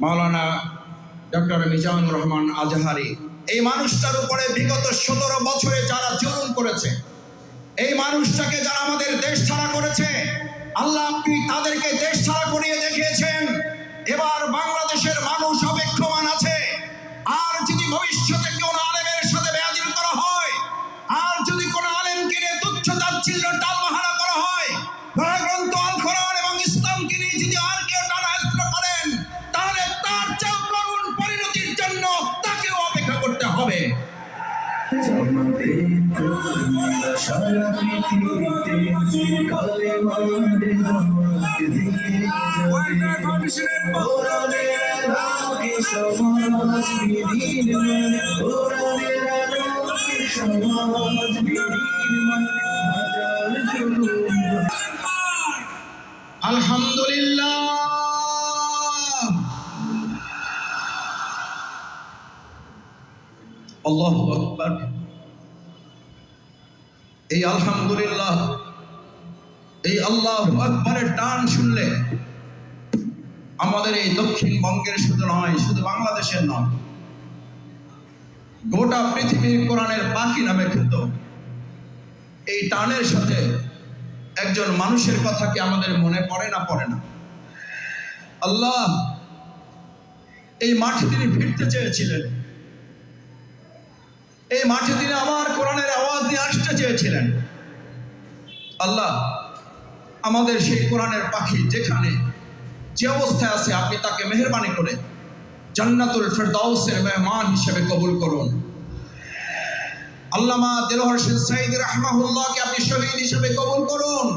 মাওলানা doctor Mizanur Rahman Azhari. এই মানুষটার উপরে বিগত 17 বছরে যারা জুলুম করেছে, এই মানুষটাকে যারা আমাদের দেশ ছাড়া করেছে, আল্লাহ আপনি তাদেরকে দেশ ছাড়া করিয়ে দেখিয়েছেন। এবার বাংলাদেশের মানুষ অপেক্ষমান আছে। আর যদি ভবিষ্যতে কোনো আলেমের সাথে বেয়াদবি করা হয়, আর যদি কোনো আলেমকে নিয়ে তুচ্ছ তাচ্ছিল্য টালবাহানা করা হয়, গ্রন্থ আল কোরআন এবং ইসলামকে নিয়ে যদি আর কেউ টানাহেস্র করেন, তাহলে তার চেয়েও করুণ পরিণতির জন্য তাকেও অপেক্ষা করতে হবে। আলহামদুলিল্লাহ, আল্লাহু আকবার। এই আলহামদুলিল্লাহ, এই আল্লাহু আকবারের টান শুনলে আমাদের এই দক্ষিণবঙ্গের শুধু নয়, শুধু বাংলাদেশের নয়, গোটা পৃথিবীর কোরআনের পাখি নামে খ্যাত এই টানের সাথে একজন মানুষের কথা কি আমাদের মনে পড়ে না? পড়ে না? আল্লাহ এই মাঠে তিনি ফিরতে চেয়েছিলেন, এই মাঠে তিনি আমার কোরআনের আওয়াজ নিয়ে আসতে চেয়েছিলেন। আল্লাহ আমাদের সেই কোরআনের পাখি যেখানে যে অবস্থায় আছে, আপনি তাকে মেহেরবানি করে জান্নাতুল ফেরদাউসের মেহমান হিসেবে কবুল করুন। আল্লামা দেলোয়ার হোসেন সাঈদী রাহমাহুল্লাহকে আপনি শহীদ হিসেবে কবুল করুন।